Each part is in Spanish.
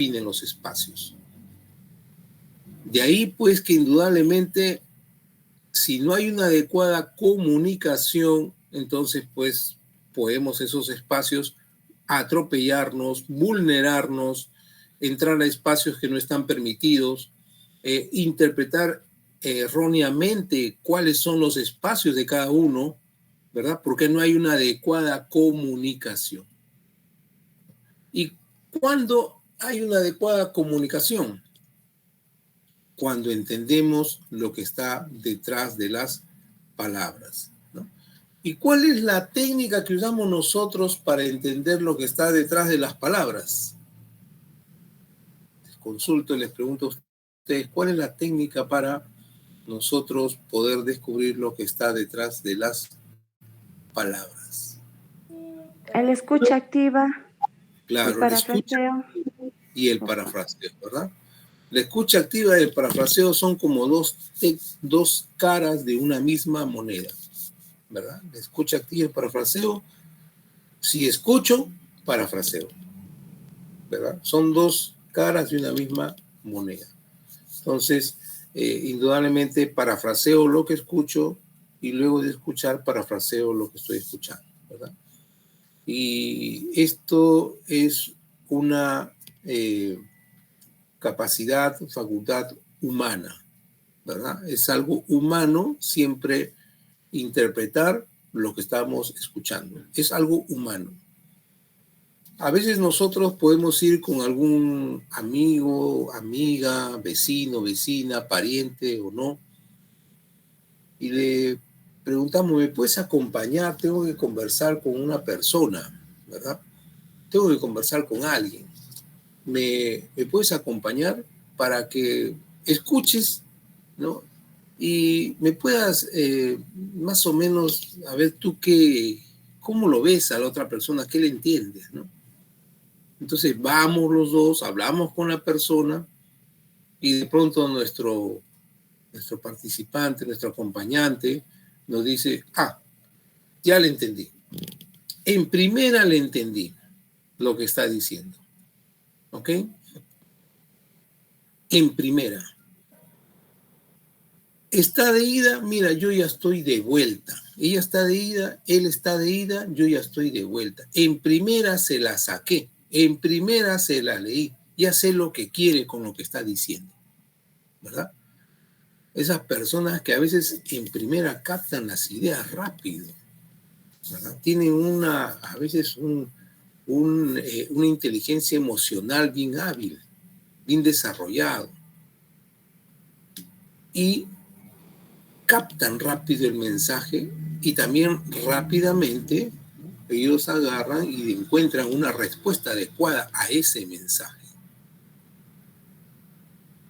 definen los espacios. De ahí, pues, que indudablemente, si no hay una adecuada comunicación, entonces, pues, podemos esos espacios atropellarnos, vulnerarnos, entrar a espacios que no están permitidos, interpretar erróneamente cuáles son los espacios de cada uno, ¿verdad? Porque no hay una adecuada comunicación. ¿Y cuándo hay una adecuada comunicación? Cuando entendemos lo que está detrás de las palabras, ¿no? ¿Y cuál es la técnica que usamos nosotros para entender lo que está detrás de las palabras? Les consulto y les pregunto a ustedes, ¿cuál es la técnica para nosotros poder descubrir lo que está detrás de las palabras? El escucha activa. Claro, el escucha y el parafraseo, ¿verdad? La escucha activa y el parafraseo son como dos caras de una misma moneda, ¿verdad? La escucha activa y el parafraseo, si escucho, parafraseo, ¿verdad? Son dos caras de una misma moneda. Entonces, indudablemente parafraseo lo que escucho y luego de escuchar parafraseo lo que estoy escuchando, ¿verdad? Y esto es una capacidad, facultad humana, ¿verdad? Es algo humano siempre interpretar lo que estamos escuchando. Es algo humano. A veces nosotros podemos ir con algún amigo, amiga, vecino, vecina, pariente o no, y le preguntamos, ¿me puedes acompañar? Tengo que conversar con una persona, ¿verdad? Tengo que conversar con alguien. ¿Me puedes acompañar para que escuches, ¿no? Y me puedas más o menos, a ver tú cómo lo ves a la otra persona, qué le entiendes, ¿no? Entonces vamos los dos, hablamos con la persona y de pronto nuestro participante, nuestro acompañante nos dice, ya le entendí. En primera le entendí lo que está diciendo, ¿ok? En primera. Está de ida, mira, yo ya estoy de vuelta. Ella está de ida, él está de ida, yo ya estoy de vuelta. En primera se la saqué, en primera se la leí. Ya sé lo que quiere con lo que está diciendo, ¿verdad? Esas personas que a veces en primera captan las ideas rápido, ¿verdad? Tienen a veces una inteligencia emocional bien hábil, bien desarrollado. Y captan rápido el mensaje y también rápidamente ellos agarran y encuentran una respuesta adecuada a ese mensaje.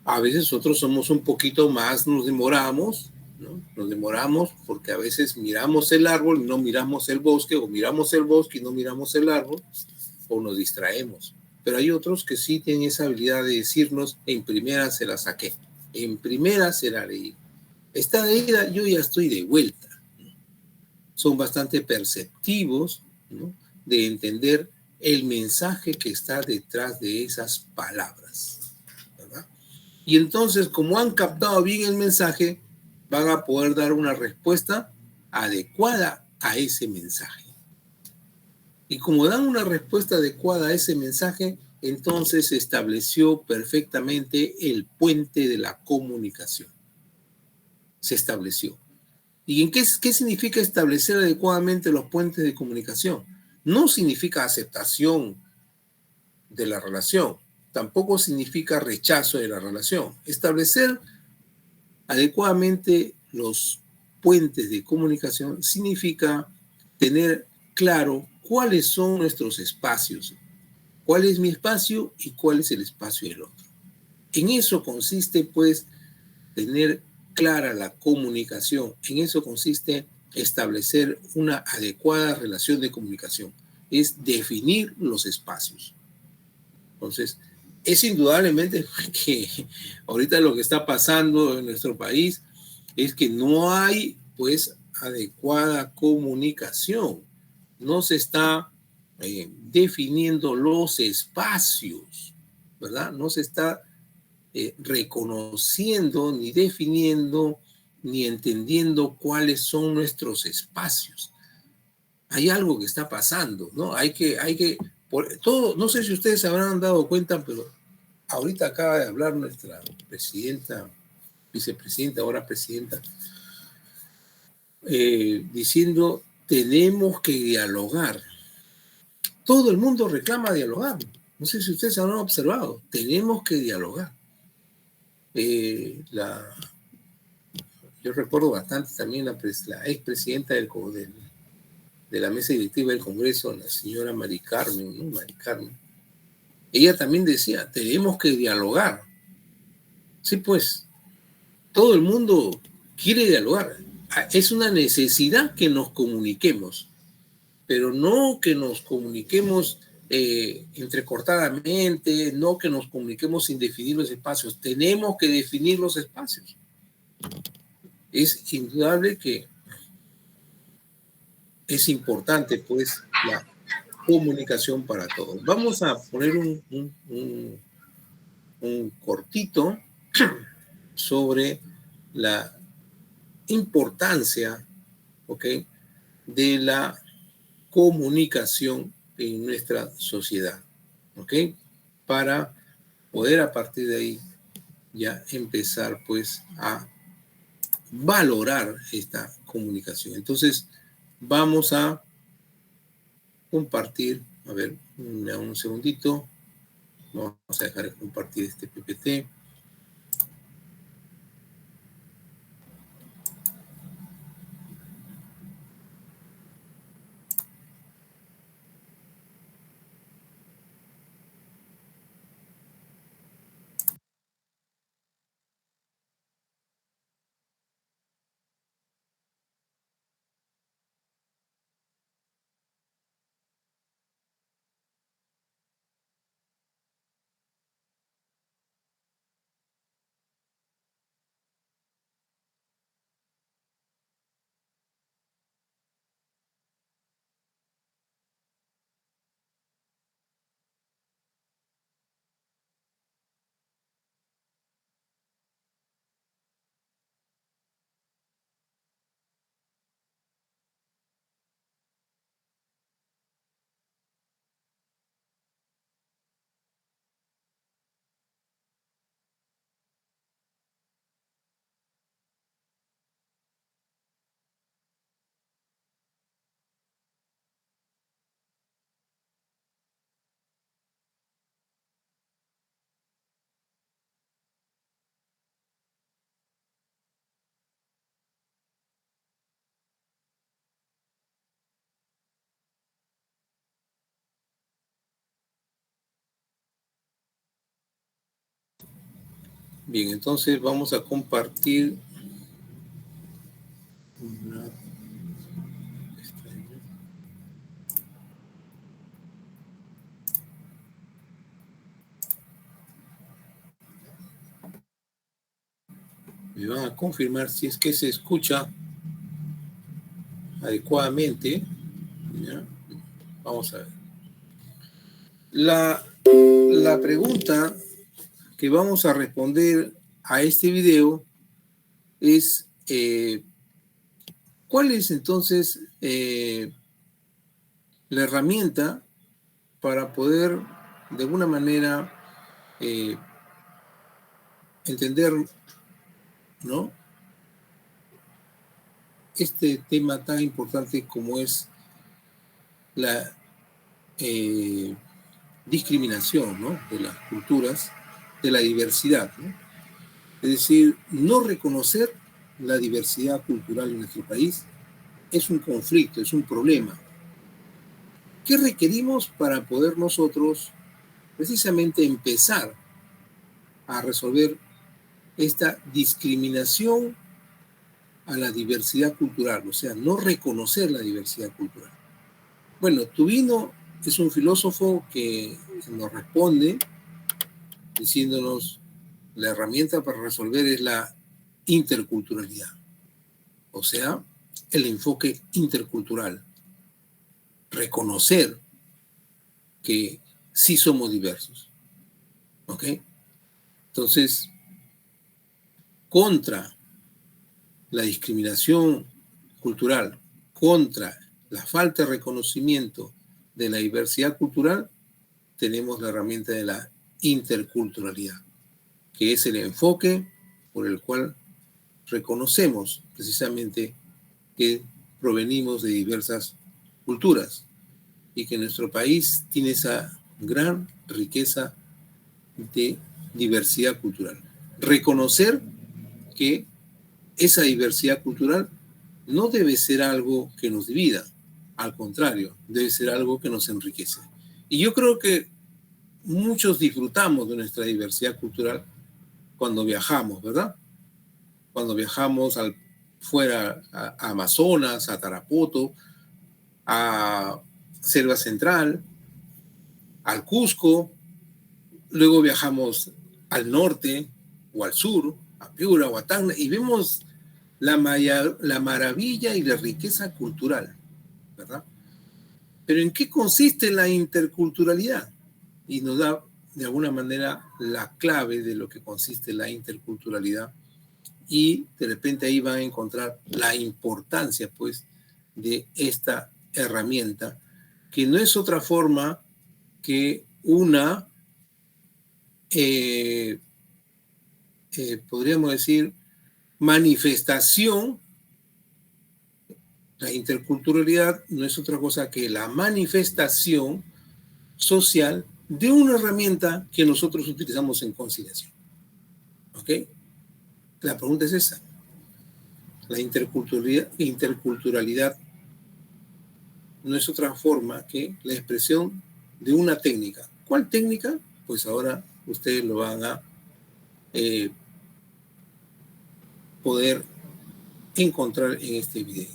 A veces nosotros somos un poquito más, nos demoramos, ¿no? Nos demoramos porque a veces miramos el árbol y no miramos el bosque, o miramos el bosque y no miramos el árbol, o nos distraemos. Pero hay otros que sí tienen esa habilidad de decirnos, en primera se la saqué, en primera se la leí. Está de ida, yo ya estoy de vuelta. Son bastante perceptivos, ¿no? De entender el mensaje que está detrás de esas palabras, ¿verdad? Y entonces, como han captado bien el mensaje, van a poder dar una respuesta adecuada a ese mensaje. Y como dan una respuesta adecuada a ese mensaje, entonces se estableció perfectamente el puente de la comunicación. Se estableció. ¿Y en qué significa establecer adecuadamente los puentes de comunicación? No significa aceptación de la relación, tampoco significa rechazo de la relación. Establecer adecuadamente los puentes de comunicación significa tener claro cuáles son nuestros espacios, cuál es mi espacio y cuál es el espacio del otro. En eso consiste, pues, tener clara la comunicación. En eso consiste establecer una adecuada relación de comunicación. Es definir los espacios. Entonces, es indudablemente que ahorita lo que está pasando en nuestro país es que no hay, pues, adecuada comunicación. No se está definiendo los espacios. ¿verdad? No se está reconociendo, ni definiendo, ni entendiendo cuáles son nuestros espacios. Hay algo que está pasando, ¿no? Todo, no sé si ustedes se habrán dado cuenta, pero ahorita acaba de hablar nuestra presidenta, vicepresidenta, ahora presidenta, diciendo, tenemos que dialogar. Todo el mundo reclama dialogar. No sé si ustedes habrán observado, tenemos que dialogar. Yo recuerdo bastante también la expresidenta de la mesa directiva del Congreso, la señora Mari Carmen, ¿no? Mari Carmen. Ella también decía, tenemos que dialogar. Sí, pues, todo el mundo quiere dialogar. Es una necesidad que nos comuniquemos, pero no que nos comuniquemos entrecortadamente, no que nos comuniquemos sin definir los espacios. Tenemos que definir los espacios. Es indudable que es importante, pues, la comunicación para todos. Vamos a poner un cortito sobre la importancia, ¿ok?, de la comunicación en nuestra sociedad, ¿ok? Para poder a partir de ahí ya empezar, pues, a valorar esta comunicación. Entonces, vamos a compartir, a ver, un segundito, vamos a dejar de compartir este PPT. Bien, entonces vamos a compartir una... Me van a confirmar si es que se escucha adecuadamente. ¿Ya? Vamos a ver. La pregunta que vamos a responder a este video es ¿cuál es entonces la herramienta para poder de alguna manera entender, ¿no?, este tema tan importante como es la discriminación, ¿no?, de las culturas, de la diversidad, ¿no? Es decir, no reconocer la diversidad cultural en nuestro país es un conflicto, es un problema. ¿Qué requerimos para poder nosotros precisamente empezar a resolver esta discriminación a la diversidad cultural, o sea, no reconocer la diversidad cultural? Bueno, Tubino es un filósofo que nos responde diciéndonos la herramienta para resolver es la interculturalidad, o sea, el enfoque intercultural, reconocer que sí somos diversos, ¿Ok? Entonces, contra la discriminación cultural, contra la falta de reconocimiento de la diversidad cultural, tenemos la herramienta de la interculturalidad, que es el enfoque por el cual reconocemos precisamente que provenimos de diversas culturas y que nuestro país tiene esa gran riqueza de diversidad cultural. Reconocer que esa diversidad cultural no debe ser algo que nos divida, al contrario, debe ser algo que nos enriquece. Y yo creo que muchos disfrutamos de nuestra diversidad cultural cuando viajamos, ¿verdad? Cuando viajamos fuera a Amazonas, a Tarapoto, a Selva Central, al Cusco, luego viajamos al norte o al sur, a Piura o a Tacna, y vemos la maravilla y la riqueza cultural, ¿verdad? Pero ¿en qué consiste la interculturalidad? Y nos da de alguna manera la clave de lo que consiste la interculturalidad, y de repente ahí van a encontrar la importancia, pues, de esta herramienta, que no es otra forma que una, podríamos decir, manifestación. La interculturalidad no es otra cosa que la manifestación social de una herramienta que nosotros utilizamos en conciliación. ¿Ok? La pregunta es esa. La interculturalidad no es otra forma que la expresión de una técnica. ¿Cuál técnica? Pues ahora ustedes lo van a poder encontrar en este video.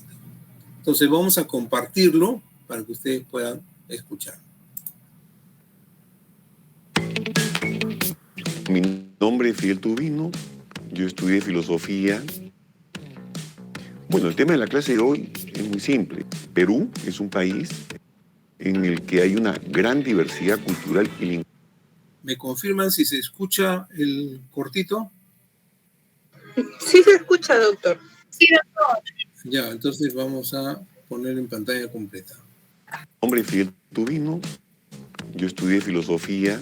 Entonces vamos a compartirlo para que ustedes puedan escuchar. Mi nombre es Fidel Tubino, yo estudié filosofía. Bueno, el tema de la clase de hoy es muy simple. Perú es un país en el que hay una gran diversidad cultural y lingüística. ¿Me confirman si se escucha el cortito? Sí se escucha, doctor. Sí, doctor. Ya, entonces vamos a poner en pantalla completa. Mi nombre es Fidel Tubino, yo estudié filosofía.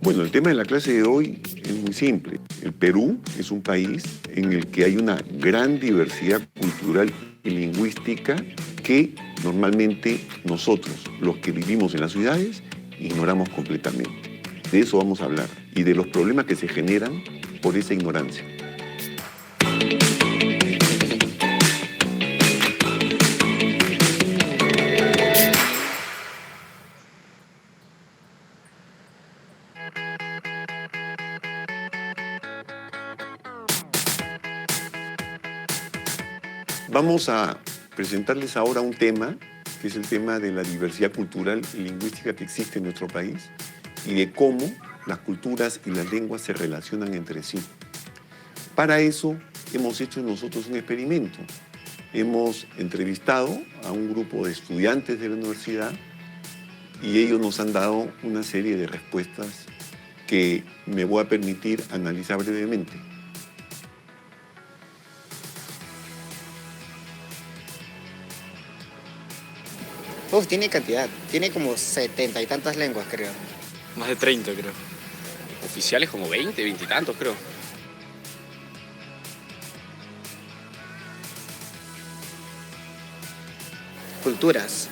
Bueno, el tema de la clase de hoy es muy simple. El Perú es un país en el que hay una gran diversidad cultural y lingüística que normalmente nosotros, los que vivimos en las ciudades, ignoramos completamente. De eso vamos a hablar y de los problemas que se generan por esa ignorancia. Vamos a presentarles ahora un tema, que es el tema de la diversidad cultural y lingüística que existe en nuestro país y de cómo las culturas y las lenguas se relacionan entre sí. Para eso hemos hecho nosotros un experimento. Hemos entrevistado a un grupo de estudiantes de la universidad y ellos nos han dado una serie de respuestas que me voy a permitir analizar brevemente. Tiene cantidad, tiene como 70 y tantas lenguas, creo. Más de 30, creo. Oficiales como 20 y tantos, creo. Culturas.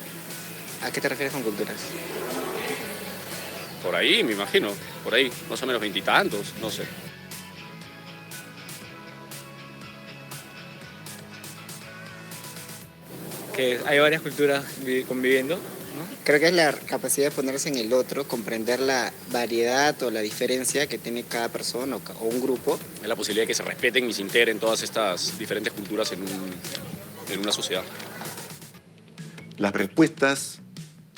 ¿A qué te refieres con culturas? Por ahí, me imagino. Por ahí, más o menos 20 y tantos, no sé. Que hay varias culturas conviviendo, ¿no? Creo que es la capacidad de ponerse en el otro, comprender la variedad o la diferencia que tiene cada persona o un grupo. Es la posibilidad de que se respeten y se integren todas estas diferentes culturas en una sociedad. Las respuestas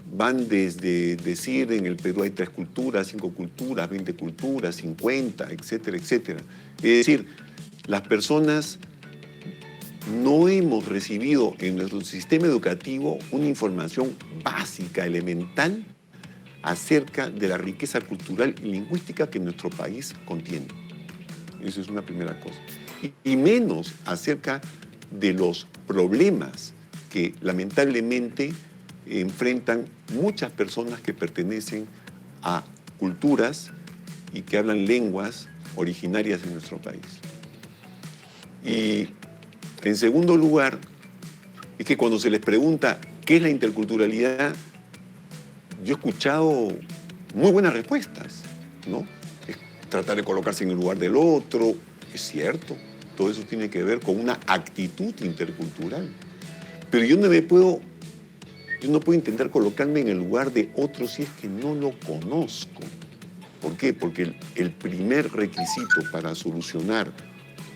van desde decir en el Perú hay 3 culturas, 5 culturas, 20 culturas, 50, etcétera, etcétera. Es decir, las personas no hemos recibido en nuestro sistema educativo una información básica, elemental, acerca de la riqueza cultural y lingüística que nuestro país contiene. Eso es una primera cosa. Y menos acerca de los problemas que lamentablemente enfrentan muchas personas que pertenecen a culturas y que hablan lenguas originarias de nuestro país. Y en segundo lugar, es que cuando se les pregunta qué es la interculturalidad, yo he escuchado muy buenas respuestas, ¿no? Es tratar de colocarse en el lugar del otro, es cierto, todo eso tiene que ver con una actitud intercultural. Pero yo no puedo intentar colocarme en el lugar de otro si es que no lo conozco. ¿Por qué? Porque el primer requisito para solucionar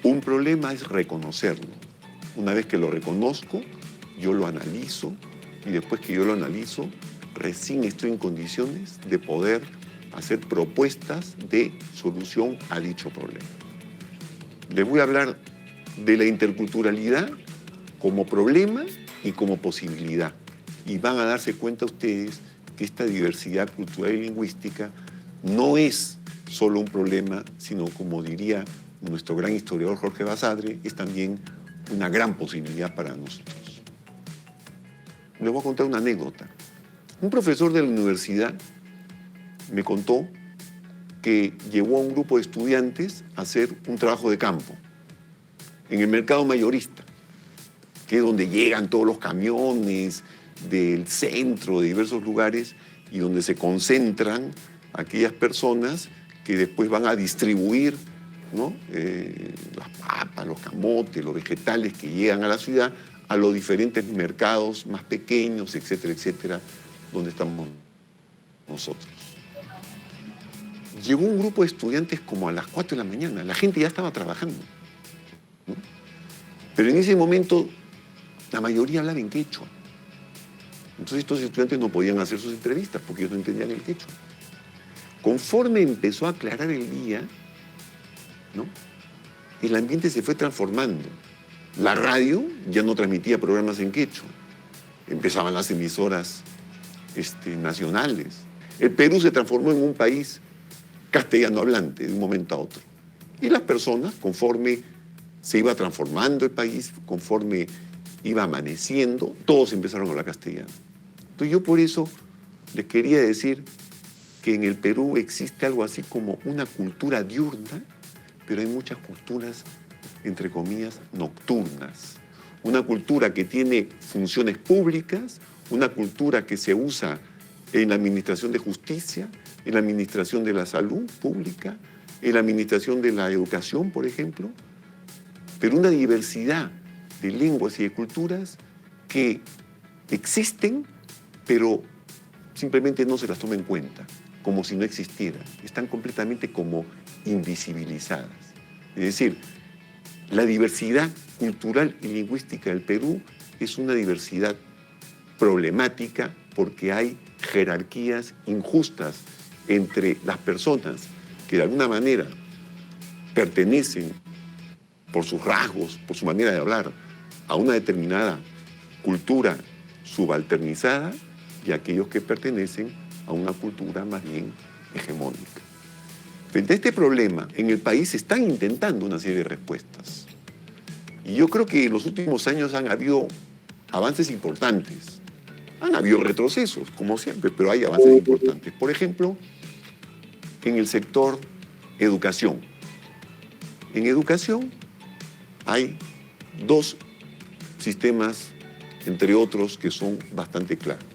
un problema es reconocerlo. Una vez que lo reconozco, yo lo analizo y después que yo lo analizo, recién estoy en condiciones de poder hacer propuestas de solución a dicho problema. Les voy a hablar de la interculturalidad como problema y como posibilidad. Y van a darse cuenta ustedes que esta diversidad cultural y lingüística no es solo un problema, sino, como diría nuestro gran historiador Jorge Basadre, es también una gran posibilidad para nosotros. Les voy a contar una anécdota. Un profesor de la universidad me contó que llevó a un grupo de estudiantes a hacer un trabajo de campo en el mercado mayorista, que es donde llegan todos los camiones del centro, de diversos lugares, y donde se concentran aquellas personas que después van a distribuir, ¿no? Las papas, los camotes, los vegetales que llegan a la ciudad, a los diferentes mercados más pequeños, etcétera, etcétera, donde estamos nosotros. Llegó un grupo de estudiantes como a las 4 de la mañana, la gente ya estaba trabajando, ¿no? Pero en ese momento la mayoría hablaba en quechua. Entonces estos estudiantes no podían hacer sus entrevistas porque ellos no entendían el quechua. Conforme empezó a aclarar el día, ¿no?, el ambiente se fue transformando. La radio ya no transmitía programas en quechua. Empezaban las emisoras nacionales. El Perú se transformó en un país castellano hablante de un momento a otro. Y las personas, conforme se iba transformando el país, conforme iba amaneciendo, todos empezaron a hablar castellano. Entonces yo por eso les quería decir que en el Perú existe algo así como una cultura diurna, pero hay muchas culturas, entre comillas, nocturnas. Una cultura que tiene funciones públicas, una cultura que se usa en la administración de justicia, en la administración de la salud pública, en la administración de la educación, por ejemplo, pero una diversidad de lenguas y de culturas que existen, pero simplemente no se las toma en cuenta, como si no existieran. Están completamente como invisibilizadas. Es decir, la diversidad cultural y lingüística del Perú es una diversidad problemática porque hay jerarquías injustas entre las personas que de alguna manera pertenecen por sus rasgos, por su manera de hablar, a una determinada cultura subalternizada y aquellos que pertenecen a una cultura más bien hegemónica. Frente a este problema, en el país se están intentando una serie de respuestas. Y yo creo que en los últimos años han habido avances importantes. Han habido retrocesos, como siempre, pero hay avances importantes. Por ejemplo, en el sector educación. En educación hay dos sistemas, entre otros, que son bastante claros.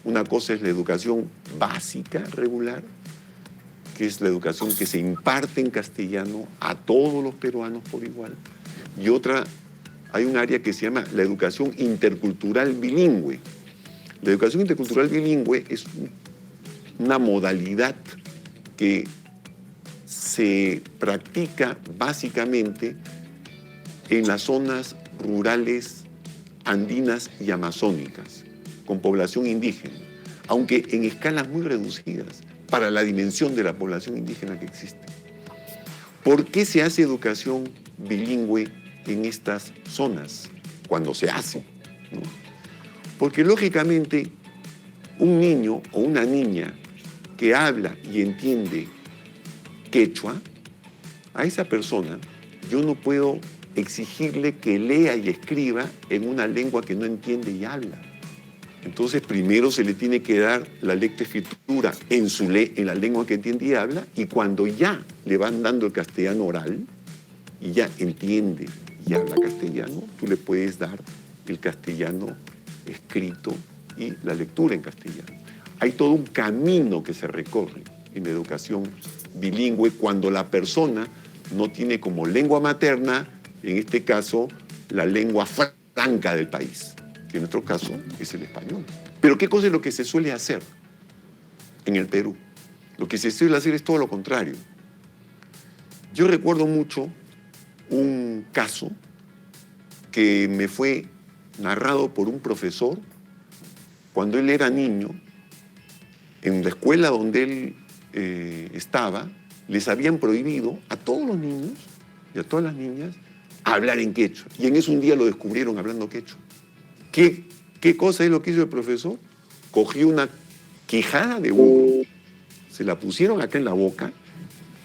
Una cosa es la educación básica, regular, que es la educación que se imparte en castellano a todos los peruanos por igual. Y otra, hay un área que se llama la educación intercultural bilingüe. La educación intercultural bilingüe es una modalidad que se practica básicamente en las zonas rurales andinas y amazónicas, con población indígena, aunque en escalas muy reducidas para la dimensión de la población indígena que existe. ¿Por qué se hace educación bilingüe en estas zonas? Cuando se hace, ¿no? Porque lógicamente un niño o una niña que habla y entiende quechua, a esa persona yo no puedo exigirle que lea y escriba en una lengua que no entiende y habla. Entonces, primero se le tiene que dar la lectoescritura en la lengua que entiende y habla, y cuando ya le van dando el castellano oral, y ya entiende y habla castellano, tú le puedes dar el castellano escrito y la lectura en castellano. Hay todo un camino que se recorre en la educación bilingüe cuando la persona no tiene como lengua materna, en este caso, la lengua franca del país, que en nuestro caso es el español. Pero ¿qué cosa es lo que se suele hacer en el Perú? Lo que se suele hacer es todo lo contrario. Yo recuerdo mucho un caso que me fue narrado por un profesor cuando él era niño. En la escuela donde él estaba, les habían prohibido a todos los niños y a todas las niñas hablar en quechua. Y en eso un día lo descubrieron hablando quechua. ¿Qué cosa es lo que hizo el profesor? Cogió una quijada de burro, se la pusieron acá en la boca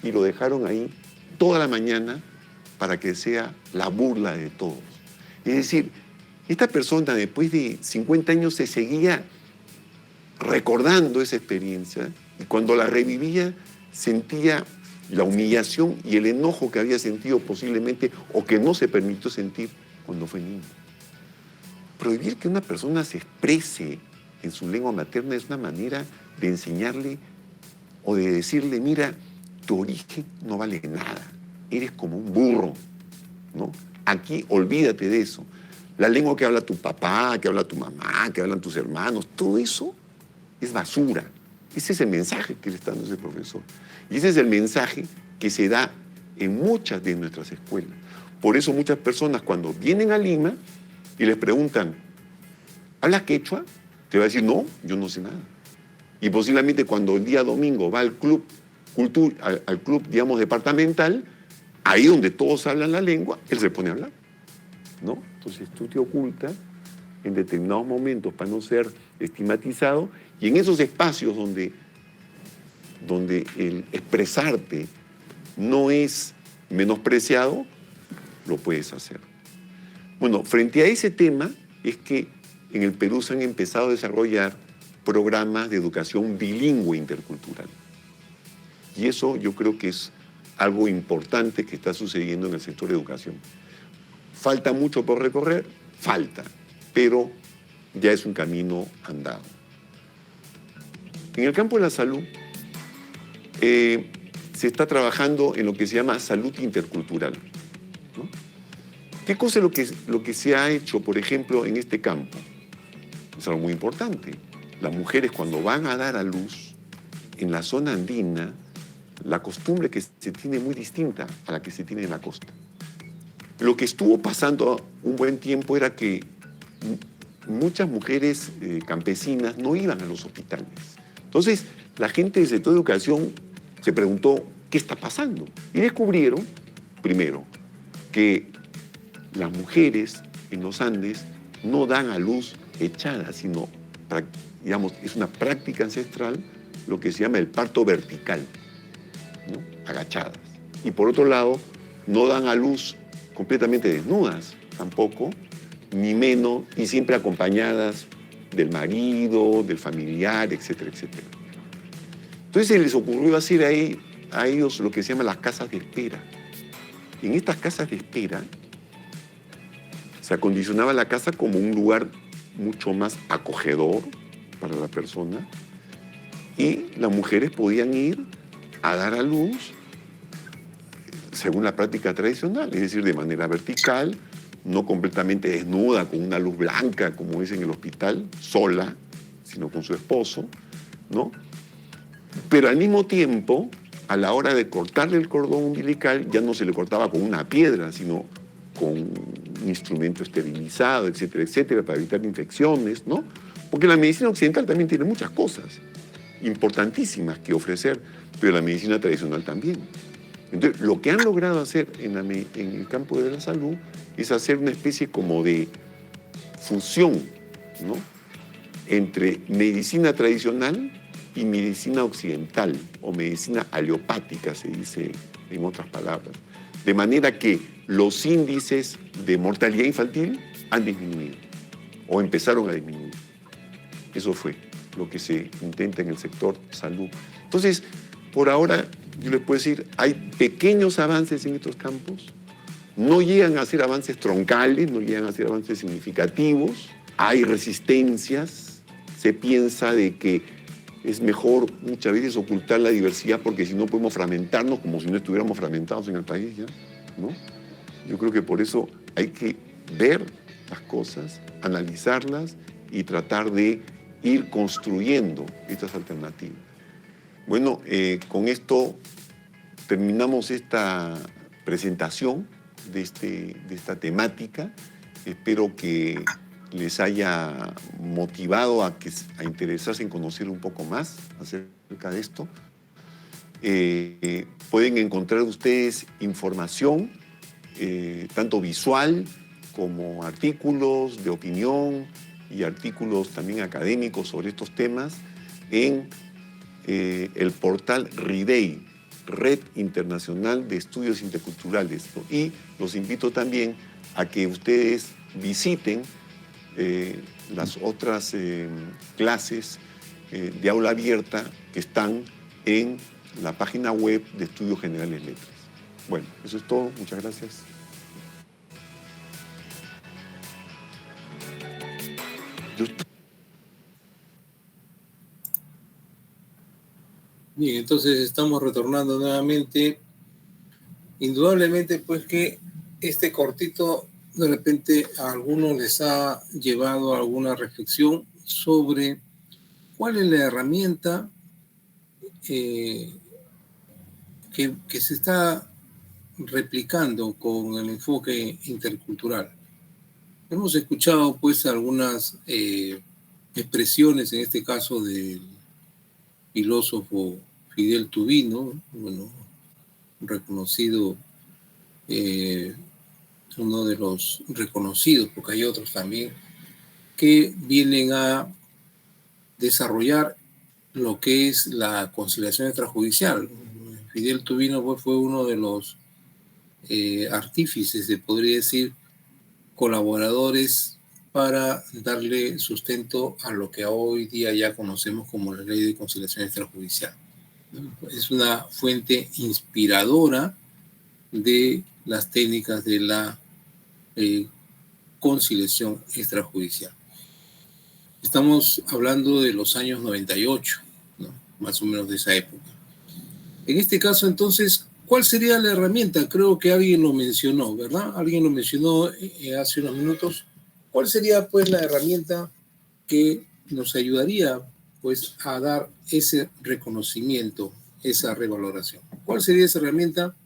y lo dejaron ahí toda la mañana para que sea la burla de todos. Es decir, esta persona después de 50 años se seguía recordando esa experiencia y cuando la revivía sentía la humillación y el enojo que había sentido posiblemente o que no se permitió sentir cuando fue niño. Prohibir que una persona se exprese en su lengua materna es una manera de enseñarle o de decirle, mira, tu origen no vale nada, eres como un burro, ¿no? Aquí olvídate de eso. La lengua que habla tu papá, que habla tu mamá, que hablan tus hermanos, todo eso es basura. Ese es el mensaje que le está dando ese profesor. Y ese es el mensaje que se da en muchas de nuestras escuelas. Por eso muchas personas cuando vienen a Lima y les preguntan, ¿hablas quechua? Te va a decir, no, yo no sé nada. Y posiblemente cuando el día domingo va al club, al club, digamos, departamental, ahí donde todos hablan la lengua, él se pone a hablar, ¿no? Entonces tú te ocultas en determinados momentos para no ser estigmatizado y en esos espacios donde el expresarte no es menospreciado, lo puedes hacer. Bueno, frente a ese tema es que en el Perú se han empezado a desarrollar programas de educación bilingüe intercultural. Y eso yo creo que es algo importante que está sucediendo en el sector de educación. ¿Falta mucho por recorrer? Falta, pero ya es un camino andado. En el campo de la salud se está trabajando en lo que se llama salud intercultural, ¿no? ¿Qué cosa es lo que se ha hecho, por ejemplo, en este campo? Es algo muy importante. Las mujeres cuando van a dar a luz en la zona andina, la costumbre que se tiene es muy distinta a la que se tiene en la costa. Lo que estuvo pasando un buen tiempo era que muchas mujeres campesinas no iban a los hospitales. Entonces, la gente del sector de educación se preguntó, ¿qué está pasando? Y descubrieron, primero, que las mujeres en los Andes no dan a luz echada, sino, digamos, es una práctica ancestral, lo que se llama el parto vertical, ¿no? Agachadas. Y por otro lado, no dan a luz completamente desnudas, tampoco, ni menos, y siempre acompañadas del marido, del familiar, etcétera, etcétera. Entonces se les ocurrió hacer a ellos lo que se llama las casas de espera. En estas casas de espera se acondicionaba la casa como un lugar mucho más acogedor para la persona y las mujeres podían ir a dar a luz según la práctica tradicional, es decir, de manera vertical, no completamente desnuda, con una luz blanca, como es en el hospital, sola, sino con su esposo, ¿no? Pero al mismo tiempo, a la hora de cortarle el cordón umbilical, ya no se le cortaba con una piedra, sino con un instrumento esterilizado, etcétera, etcétera, para evitar infecciones, ¿no? Porque la medicina occidental también tiene muchas cosas importantísimas que ofrecer, pero la medicina tradicional también. Entonces, lo que han logrado hacer en el campo de la salud es hacer una especie como de fusión, ¿no? Entre medicina tradicional y medicina occidental o medicina aleopática, se dice en otras palabras. De manera que los índices de mortalidad infantil han disminuido o empezaron a disminuir. Eso fue lo que se intenta en el sector salud. Entonces, por ahora, yo les puedo decir, hay pequeños avances en estos campos, no llegan a ser avances troncales, no llegan a ser avances significativos, hay resistencias, se piensa de que es mejor muchas veces ocultar la diversidad porque si no podemos fragmentarnos como si no estuviéramos fragmentados en el país ya, ¿no? Yo creo que por eso hay que ver las cosas, analizarlas y tratar de ir construyendo estas alternativas. Bueno, con esto terminamos esta presentación de esta temática. Espero que les haya motivado a interesarse en conocer un poco más acerca de esto. Pueden encontrar ustedes información, tanto visual como artículos de opinión y artículos también académicos sobre estos temas en el portal RIDEI, Red Internacional de Estudios Interculturales, ¿no? Y los invito también a que ustedes visiten las otras clases de aula abierta que están en la página web de Estudios Generales Letras. Bueno, eso es todo. Muchas gracias. Bien, entonces estamos retornando nuevamente. Indudablemente, pues que este cortito de repente a algunos les ha llevado a alguna reflexión sobre cuál es la herramienta que se está replicando con el enfoque intercultural. Hemos escuchado pues algunas expresiones, en este caso del filósofo Fidel Tubino, bueno, reconocido, uno de los reconocidos, porque hay otros también, que vienen a desarrollar lo que es la conciliación extrajudicial. Fidel Tubino pues, fue uno de los artífices, se podría decir, colaboradores para darle sustento a lo que hoy día ya conocemos como la Ley de Conciliación Extrajudicial. Es una fuente inspiradora de las técnicas de la conciliación extrajudicial. Estamos hablando de los años 98, ¿no? Más o menos de esa época. En este caso, entonces, ¿cuál sería la herramienta? Creo que alguien lo mencionó, ¿verdad? Alguien lo mencionó hace unos minutos. ¿Cuál sería, pues, la herramienta que nos ayudaría, pues, a dar ese reconocimiento, esa revaloración? ¿Cuál sería esa herramienta?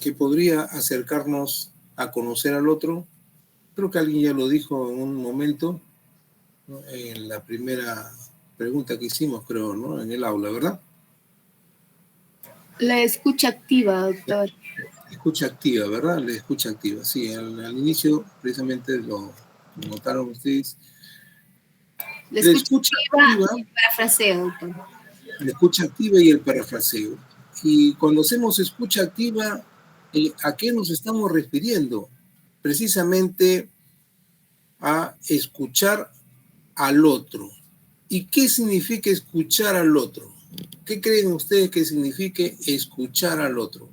Que podría acercarnos a conocer al otro. Creo que alguien ya lo dijo en un momento, ¿no? En la primera pregunta que hicimos, creo, ¿no? En el aula, ¿verdad? La escucha activa, doctor. Escucha activa, ¿verdad? La escucha activa, sí. Al inicio, precisamente, lo notaron ustedes. La escucha activa y el parafraseo, doctor. La escucha activa y el parafraseo. Y cuando hacemos escucha activa, ¿a qué nos estamos refiriendo? Precisamente a escuchar al otro. ¿Y qué significa escuchar al otro? ¿Qué creen ustedes que signifique escuchar al otro?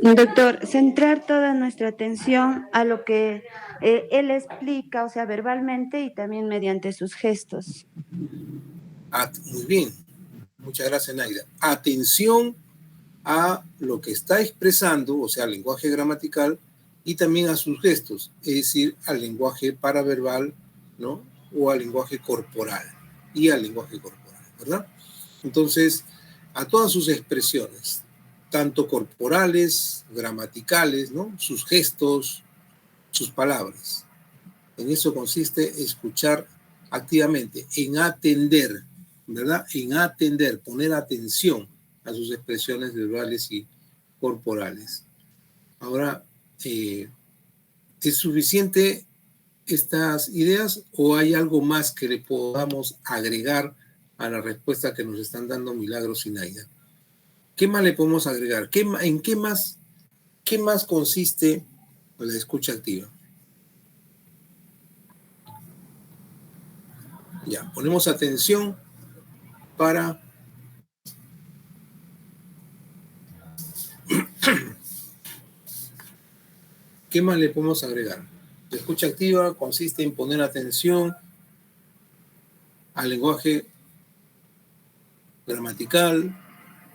Doctor, centrar toda nuestra atención a lo que él explica, o sea, verbalmente y también mediante sus gestos. Muy bien. Muchas gracias, Naida. Atención a lo que está expresando, o sea, al lenguaje gramatical, y también a sus gestos, es decir, al lenguaje paraverbal, ¿no? O al lenguaje corporal, y al lenguaje corporal, ¿verdad? Entonces, a todas sus expresiones, tanto corporales, gramaticales, ¿no? Sus gestos, sus palabras. En eso consiste escuchar activamente, en atender, ¿verdad? En atender, poner atención a sus expresiones verbales y corporales. Ahora, es suficiente estas ideas o hay algo más que le podamos agregar a la respuesta que nos están dando Milagros y Naida? ¿Qué más le podemos agregar? ¿En qué más consiste la escucha activa? Ya, ponemos atención para ¿qué más le podemos agregar? La escucha activa consiste en poner atención al lenguaje gramatical,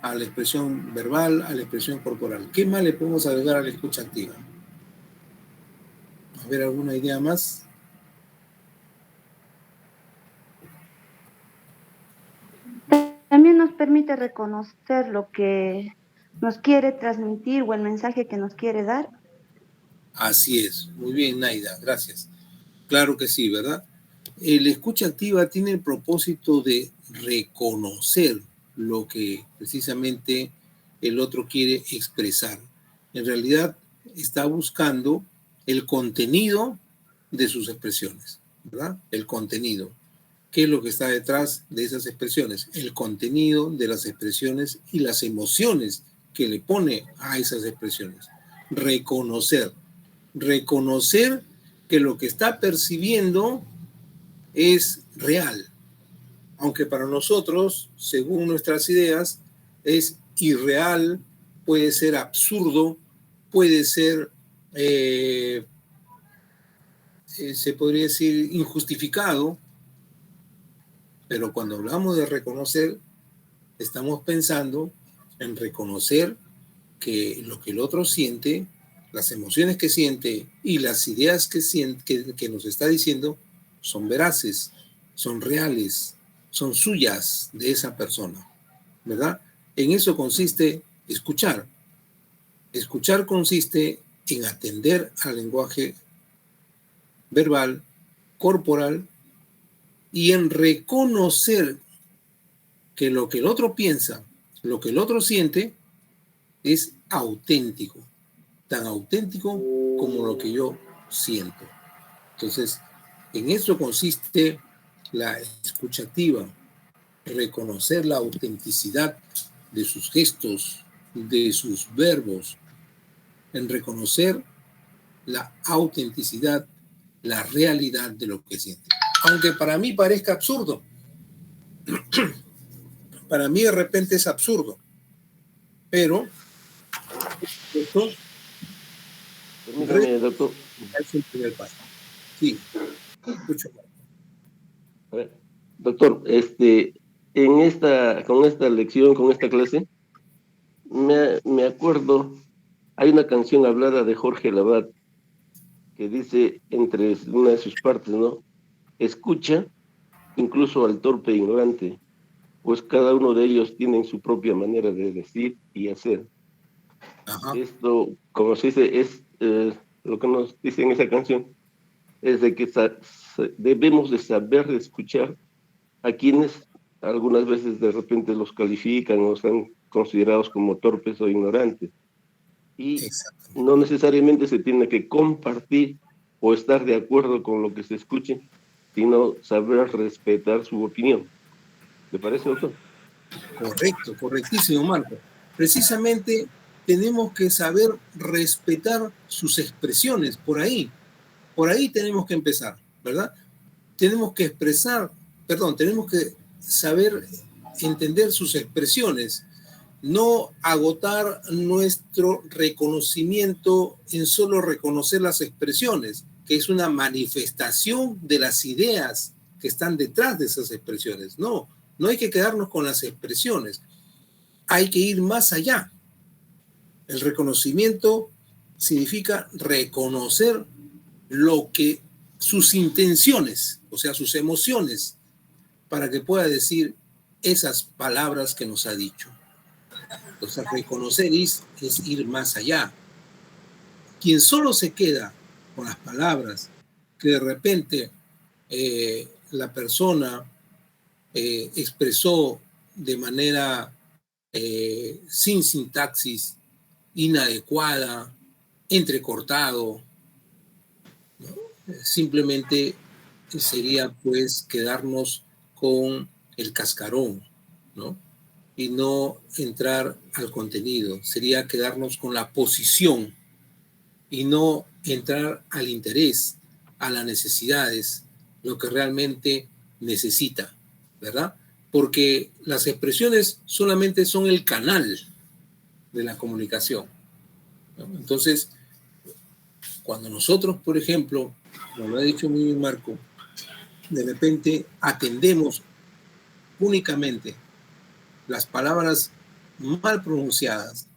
a la expresión verbal, a la expresión corporal. ¿Qué más le podemos agregar a la escucha activa? A ver, ¿alguna idea más? También nos permite reconocer lo que nos quiere transmitir o el mensaje que nos quiere dar. Así es. Muy bien, Naida, gracias. Claro que sí, ¿verdad? La escucha activa tiene el propósito de reconocer lo que precisamente el otro quiere expresar. En realidad está buscando el contenido de sus expresiones, ¿verdad? El contenido. ¿Qué es lo que está detrás de esas expresiones? El contenido de las expresiones y las emociones que le pone a esas expresiones. Reconocer que lo que está percibiendo es real, aunque para nosotros, según nuestras ideas, es irreal, puede ser absurdo, puede ser, se podría decir, injustificado, pero cuando hablamos de reconocer, estamos pensando en reconocer que lo que el otro siente, las emociones que siente y las ideas que nos está diciendo son veraces, son reales, son suyas de esa persona, ¿verdad? En eso consiste escuchar. Escuchar consiste en atender al lenguaje verbal, corporal y en reconocer que lo que el otro piensa, lo que el otro siente es auténtico, tan auténtico como lo que yo siento. Entonces, en eso consiste la escucha activa, reconocer la autenticidad de sus gestos, de sus verbos, en reconocer la autenticidad, la realidad de lo que siente. Aunque para mí parezca absurdo, para mí de repente es absurdo, pero esto permítame, doctor. es el primer paso. Sí, escucho. A ver, doctor, con esta lección, con esta clase, me acuerdo, hay una canción hablada de Jorge Lavat que dice entre una de sus partes, ¿no? Escucha incluso al torpe e ignorante, pues cada uno de ellos tiene su propia manera de decir y hacer. Ajá. Esto, como se dice, es lo que nos dice en esa canción, es de que debemos de saber escuchar a quienes algunas veces de repente los califican o están considerados como torpes o ignorantes. Y no necesariamente se tiene que compartir o estar de acuerdo con lo que se escuche, sino saber respetar su opinión. ¿Le parece, doctor? Correcto, correctísimo, Marco. Precisamente tenemos que saber respetar sus expresiones, por ahí tenemos que empezar, ¿verdad? Tenemos que saber entender sus expresiones, no agotar nuestro reconocimiento en solo reconocer las expresiones, que es una manifestación de las ideas que están detrás de esas expresiones. No hay que quedarnos con las expresiones, hay que ir más allá. El reconocimiento significa reconocer sus intenciones, o sea, sus emociones, para que pueda decir esas palabras que nos ha dicho. Entonces, reconocer es ir más allá. Quien solo se queda con las palabras que de repente la persona expresó de manera sin sintaxis, inadecuada, entrecortado, ¿no? simplemente sería pues quedarnos con el cascarón, ¿no? Y no entrar al contenido. Sería quedarnos con la posición y no entrar al interés, a las necesidades, lo que realmente necesita, ¿verdad? Porque las expresiones solamente son el canal de la comunicación, ¿no? Entonces, cuando nosotros, por ejemplo, como lo ha dicho muy bien Marco, de repente atendemos únicamente las palabras mal pronunciadas,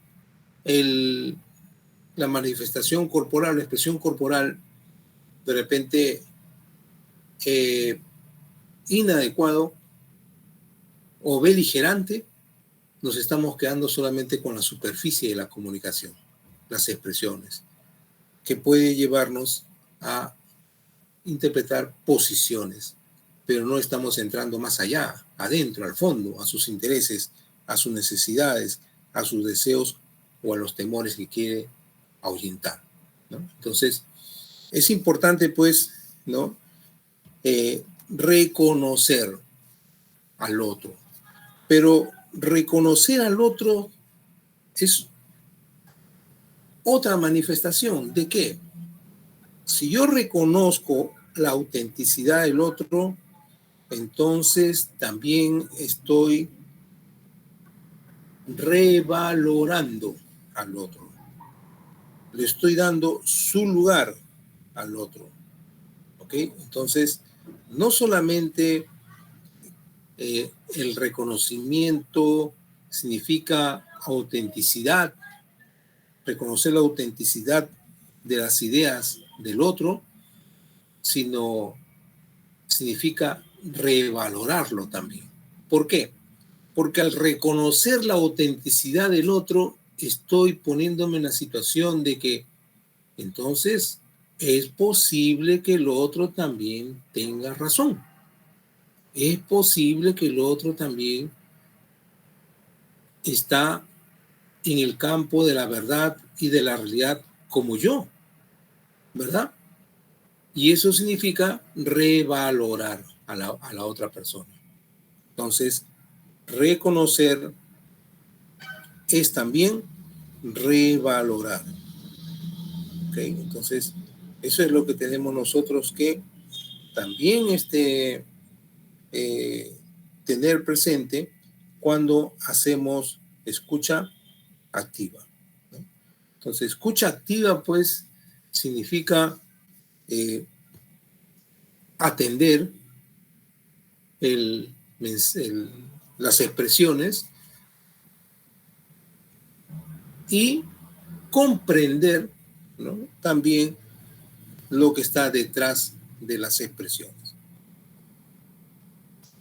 la manifestación corporal, la expresión corporal, de repente inadecuado o beligerante, nos estamos quedando solamente con la superficie de la comunicación, las expresiones, que puede llevarnos a interpretar posiciones, pero no estamos entrando más allá, adentro, al fondo, a sus intereses, a sus necesidades, a sus deseos o a los temores que quiere ahuyentar, ¿no? Entonces, es importante, pues, ¿no? Reconocer al otro, pero reconocer al otro es otra manifestación. ¿De qué? Si yo reconozco la autenticidad del otro, entonces también estoy revalorando al otro. Le estoy dando su lugar al otro. ¿Ok? Entonces, no solamente el reconocimiento significa autenticidad, reconocer la autenticidad de las ideas del otro, sino significa revalorarlo también. ¿Por qué? Porque al reconocer la autenticidad del otro, estoy poniéndome en la situación de que entonces es posible que el otro también tenga razón. Es posible que el otro también está en el campo de la verdad y de la realidad como yo, ¿verdad? Y eso significa revalorar a la otra persona. Entonces, reconocer es también revalorar. ¿Ok? Entonces, eso es lo que tenemos nosotros que también tener presente cuando hacemos escucha activa, ¿no? Entonces, escucha activa, pues, significa atender las expresiones y comprender, ¿no? También lo que está detrás de las expresiones.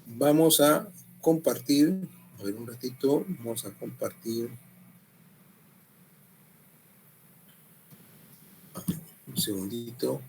Vamos a compartir, a ver un ratito, vamos a compartir. Un segundito.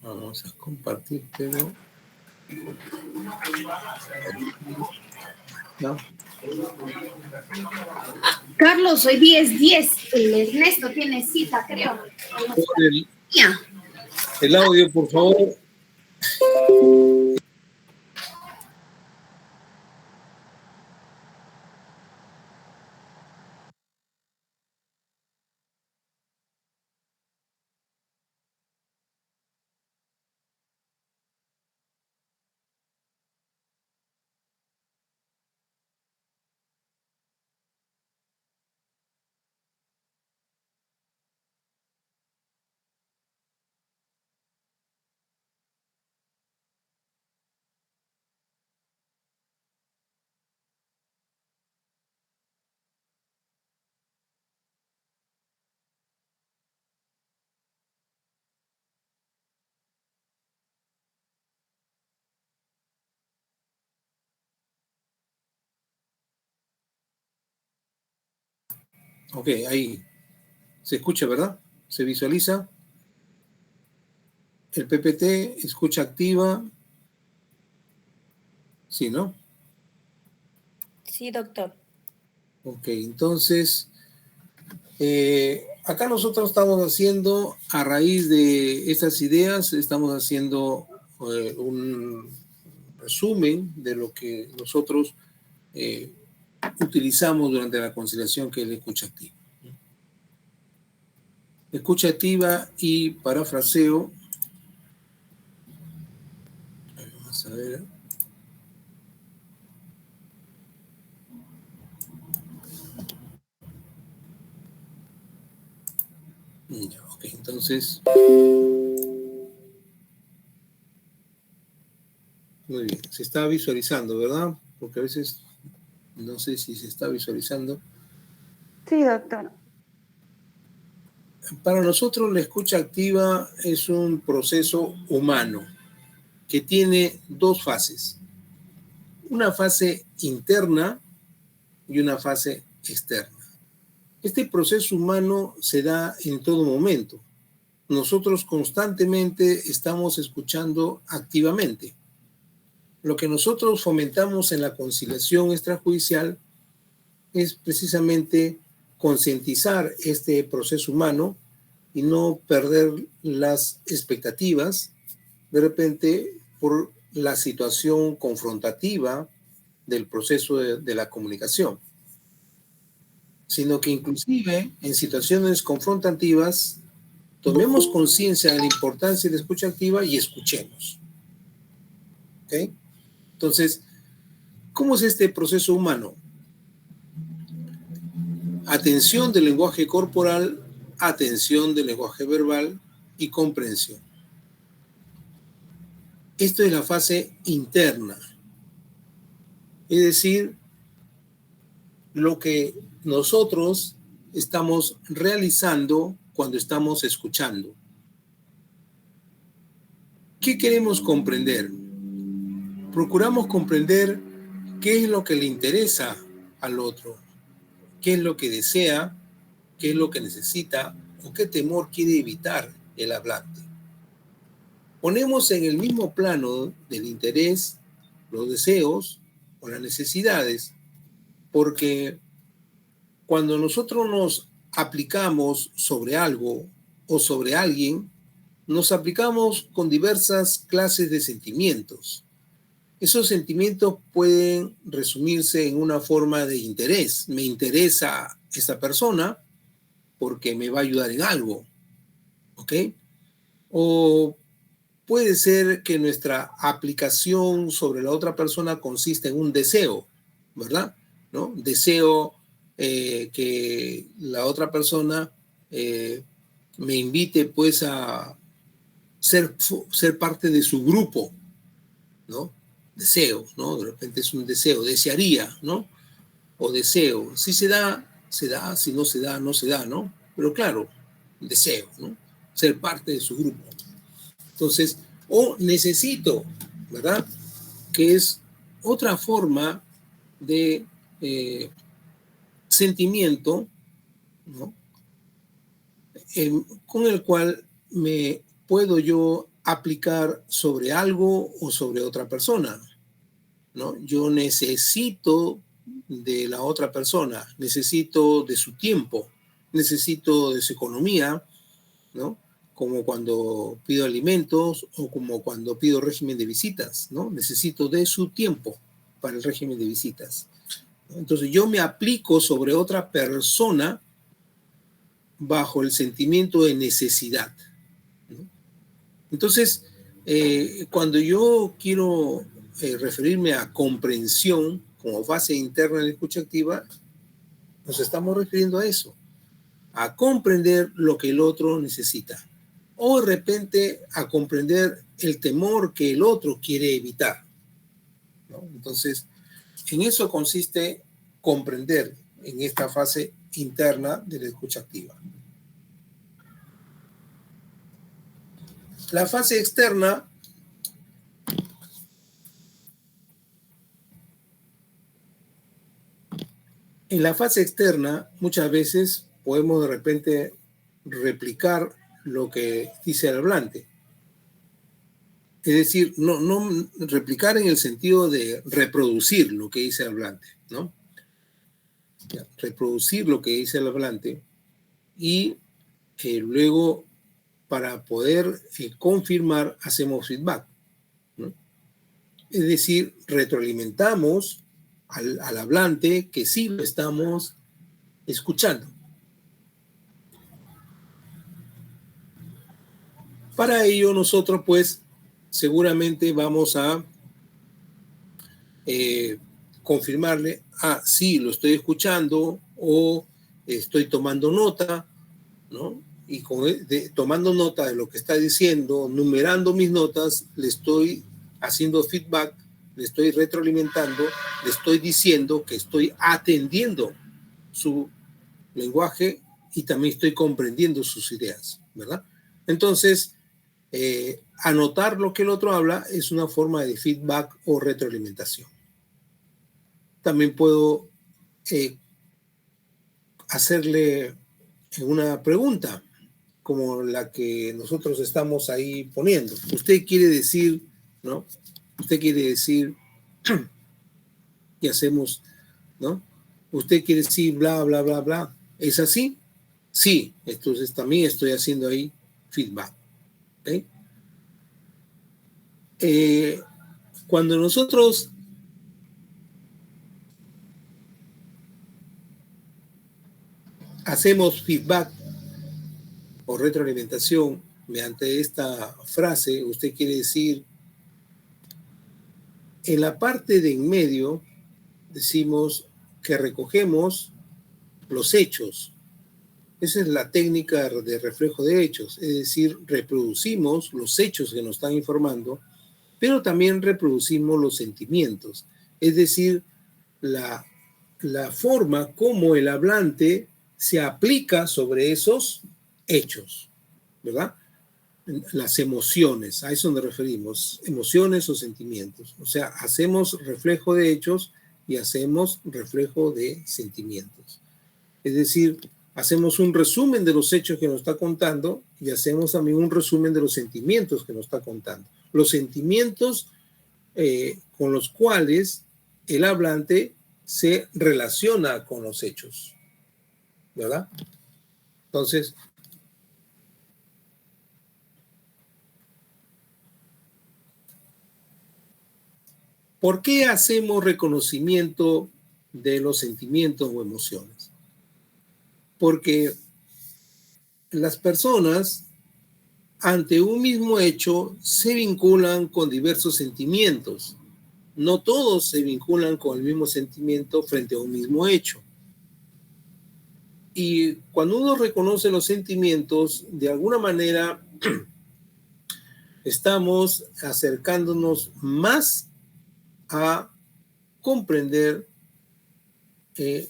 Vamos a compartir, pero no. Carlos, hoy 10:10. El Ernesto tiene cita, creo. El audio, por favor. Ok, ahí se escucha, ¿verdad? Se visualiza. El PPT, escucha activa. Sí, ¿no? Sí, doctor. Ok, entonces, acá nosotros estamos haciendo, a raíz de estas ideas, estamos haciendo un resumen de lo que nosotros utilizamos durante la conciliación, que es la escucha activa. Escucha activa y parafraseo. Vamos a ver. Ya, ok, entonces. Muy bien, se está visualizando, ¿verdad? Porque a veces no sé si se está visualizando. Sí, doctor. Para nosotros la escucha activa es un proceso humano que tiene dos fases. Una fase interna y una fase externa. Este proceso humano se da en todo momento. Nosotros constantemente estamos escuchando activamente. Lo que nosotros fomentamos en la conciliación extrajudicial es precisamente concientizar este proceso humano y no perder las expectativas de repente por la situación confrontativa del proceso de la comunicación, sino que inclusive en situaciones confrontativas tomemos conciencia de la importancia de la escucha activa y escuchemos. ¿Okay? Entonces, ¿cómo es este proceso humano? Atención del lenguaje corporal, atención del lenguaje verbal y comprensión. Esto es la fase interna. Es decir, lo que nosotros estamos realizando cuando estamos escuchando. ¿Qué queremos comprender? Procuramos comprender qué es lo que le interesa al otro, qué es lo que desea, qué es lo que necesita o qué temor quiere evitar el hablante. Ponemos en el mismo plano del interés, los deseos o las necesidades, porque cuando nosotros nos aplicamos sobre algo o sobre alguien, nos aplicamos con diversas clases de sentimientos. Esos sentimientos pueden resumirse en una forma de interés. Me interesa esa persona porque me va a ayudar en algo, ¿ok? O puede ser que nuestra aplicación sobre la otra persona consiste en un deseo, ¿verdad? ¿No? Deseo que la otra persona me invite pues a ser parte de su grupo, ¿no? Deseo, ¿no? De repente es un deseo, desearía, ¿no? O deseo. Si se da, si no se da, no se da, ¿no? Pero claro, deseo, ¿no? Ser parte de su grupo. Entonces, o necesito, ¿verdad? Que es otra forma de sentimiento, ¿no? Con el cual me puedo yo aplicar sobre algo o sobre otra persona, ¿no? Yo necesito de la otra persona, necesito de su tiempo, necesito de su economía, ¿no? Como cuando pido alimentos o como cuando pido régimen de visitas, ¿no? Necesito de su tiempo para el régimen de visitas. Entonces yo me aplico sobre otra persona bajo el sentimiento de necesidad, ¿no? Entonces, cuando yo quiero referirme a comprensión como fase interna de la escucha activa, nos estamos refiriendo a eso, a comprender lo que el otro necesita, o de repente a comprender el temor que el otro quiere evitar, ¿no? Entonces, en eso consiste comprender en esta fase interna de la escucha activa. La fase externa En la fase externa, muchas veces podemos de repente replicar lo que dice el hablante. Es decir, no replicar en el sentido de reproducir lo que dice el hablante, ¿no? Reproducir lo que dice el hablante y luego, para poder confirmar, hacemos feedback, ¿no? Es decir, retroalimentamos al hablante que sí lo estamos escuchando. Para ello nosotros pues seguramente vamos a confirmarle, sí, lo estoy escuchando o estoy tomando nota, ¿no? Y tomando nota de lo que está diciendo, numerando mis notas, le estoy haciendo feedback, le estoy retroalimentando, le estoy diciendo que estoy atendiendo su lenguaje y también estoy comprendiendo sus ideas, ¿verdad? Entonces, anotar lo que el otro habla es una forma de feedback o retroalimentación. También puedo hacerle una pregunta como la que nosotros estamos ahí poniendo. Usted quiere decir, ¿no? Usted quiere decir, y hacemos, ¿no? Usted quiere decir bla, bla, bla, bla. ¿Es así? Sí. Entonces también estoy haciendo ahí feedback. ¿Okay? Cuando nosotros hacemos feedback o retroalimentación mediante esta frase, usted quiere decir, en la parte de en medio decimos que recogemos los hechos. Esa es la técnica de reflejo de hechos, es decir, reproducimos los hechos que nos están informando, pero también reproducimos los sentimientos, es decir, la forma como el hablante se aplica sobre esos hechos, ¿verdad? Las emociones, a eso nos referimos, emociones o sentimientos. O sea, hacemos reflejo de hechos y hacemos reflejo de sentimientos. Es decir, hacemos un resumen de los hechos que nos está contando y hacemos también un resumen de los sentimientos que nos está contando. Los sentimientos con los cuales el hablante se relaciona con los hechos, ¿verdad? Entonces, ¿por qué hacemos reconocimiento de los sentimientos o emociones? Porque las personas ante un mismo hecho se vinculan con diversos sentimientos. No todos se vinculan con el mismo sentimiento frente a un mismo hecho. Y cuando uno reconoce los sentimientos, de alguna manera estamos acercándonos más a comprender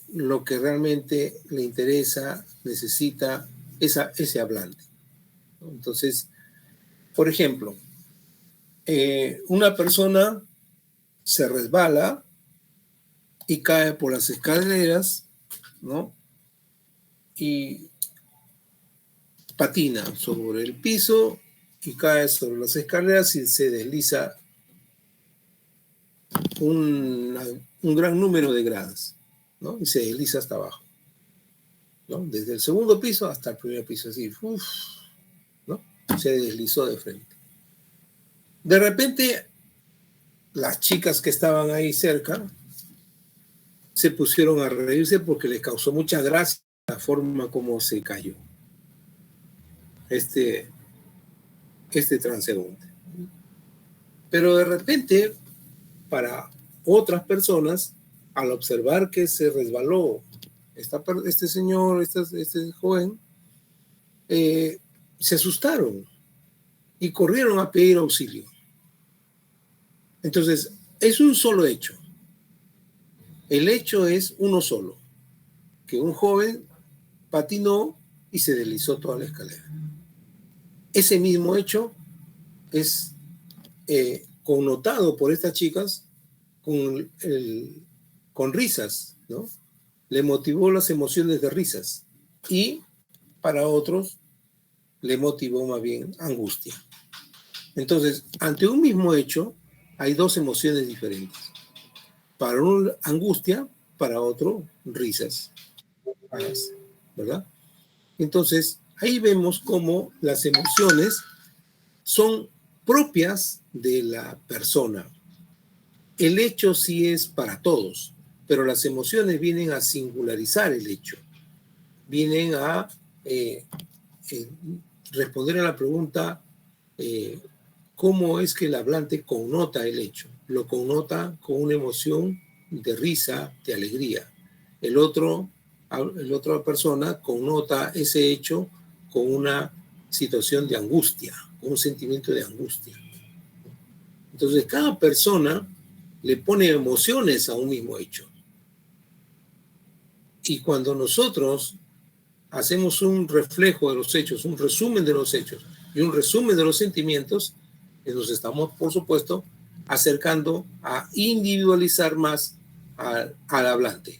lo que realmente le interesa, necesita ese hablante. Entonces, por ejemplo, una persona se resbala y cae por las escaleras, ¿no? Y patina sobre el piso y cae sobre las escaleras y se desliza un gran número de gradas, ¿no? Y se desliza hasta abajo, ¿no? Desde el segundo piso hasta el primer piso, así, ¿no? Se deslizó de frente. De repente, las chicas que estaban ahí cerca se pusieron a reírse porque les causó mucha gracia la forma como se cayó este transeúnte. Pero de repente, para otras personas, al observar que se resbaló este señor, este joven, se asustaron y corrieron a pedir auxilio. Entonces, es un solo hecho. El hecho es uno solo, que un joven patinó y se deslizó toda la escalera. Ese mismo hecho es connotado por estas chicas con risas, ¿no? le motivó las emociones de risas y para otros le motivó más bien angustia. Entonces, ante un mismo hecho, hay dos emociones diferentes. Para uno angustia, para otro risas, ¿verdad? Entonces, ahí vemos cómo las emociones son propias de la persona. El hecho sí es para todos, pero las emociones vienen a singularizar el hecho. Vienen a responder a la pregunta ¿cómo es que el hablante connota el hecho? Lo connota con una emoción de risa, de alegría. La otra persona connota ese hecho con una situación de angustia, con un sentimiento de angustia. Entonces, cada persona le pone emociones a un mismo hecho. Y cuando nosotros hacemos un reflejo de los hechos, un resumen de los hechos y un resumen de los sentimientos, nos estamos, por supuesto, acercando a individualizar más al hablante.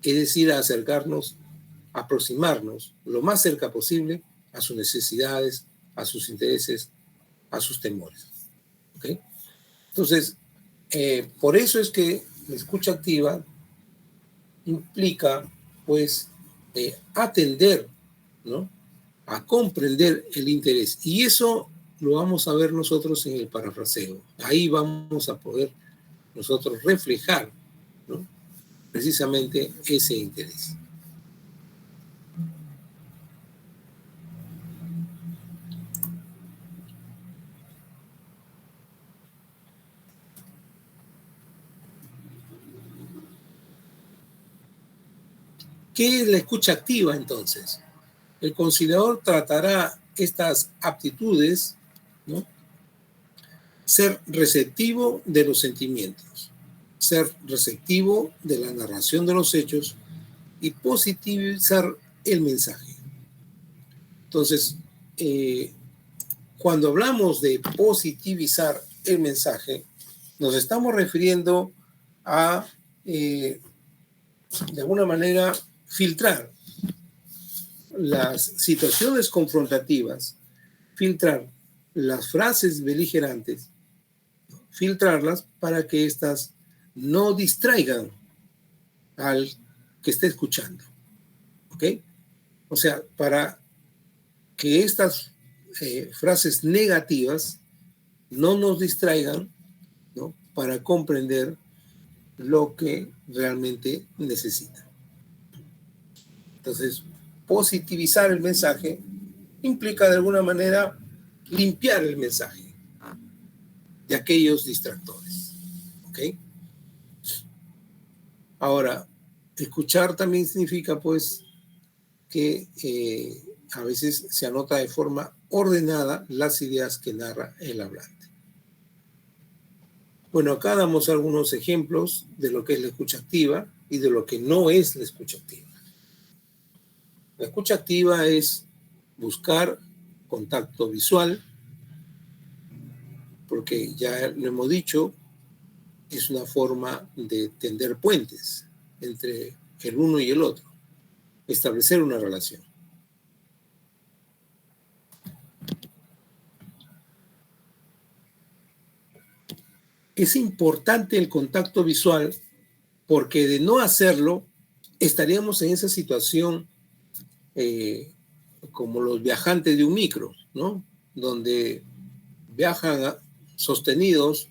Es decir, a acercarnos, a aproximarnos lo más cerca posible a sus necesidades, a sus intereses, a sus temores. ¿Okay? Entonces, por eso es que la escucha activa implica, pues, atender, ¿no?, a comprender el interés. Y eso lo vamos a ver nosotros en el parafraseo. Ahí vamos a poder nosotros reflejar, ¿no?, precisamente ese interés. ¿Qué es la escucha activa entonces? El conciliador tratará estas aptitudes, ¿no? Ser receptivo de los sentimientos, ser receptivo de la narración de los hechos y positivizar el mensaje. Entonces, cuando hablamos de positivizar el mensaje, nos estamos refiriendo a, de alguna manera, filtrar las situaciones confrontativas, filtrar las frases beligerantes, filtrarlas para que éstas no distraigan al que esté escuchando. ¿Ok? O sea, para que estas frases negativas no nos distraigan, ¿no?, para comprender lo que realmente necesita. Entonces, positivizar el mensaje implica de alguna manera limpiar el mensaje de aquellos distractores. ¿Ok? Ahora, escuchar también significa, pues, que a veces se anota de forma ordenada las ideas que narra el hablante. Bueno, acá damos algunos ejemplos de lo que es la escucha activa y de lo que no es la escucha activa. La escucha activa es buscar contacto visual, porque ya lo hemos dicho, es una forma de tender puentes entre el uno y el otro, establecer una relación. Es importante el contacto visual porque de no hacerlo estaríamos en esa situación como los viajantes de un micro, ¿no?, donde viajan sostenidos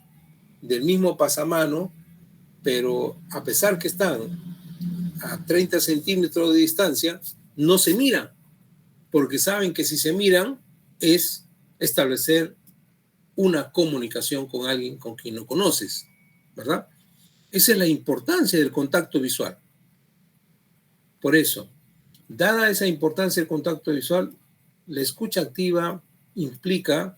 del mismo pasamano, pero a pesar que están a 30 centímetros de distancia, no se miran, porque saben que si se miran es establecer una comunicación con alguien con quien no conoces, ¿verdad? Esa es la importancia del contacto visual. Por eso, dada esa importancia del contacto visual, la escucha activa implica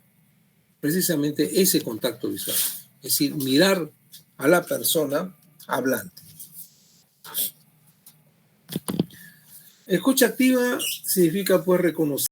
precisamente ese contacto visual, es decir, mirar a la persona hablante. Escucha activa significa, pues, reconocer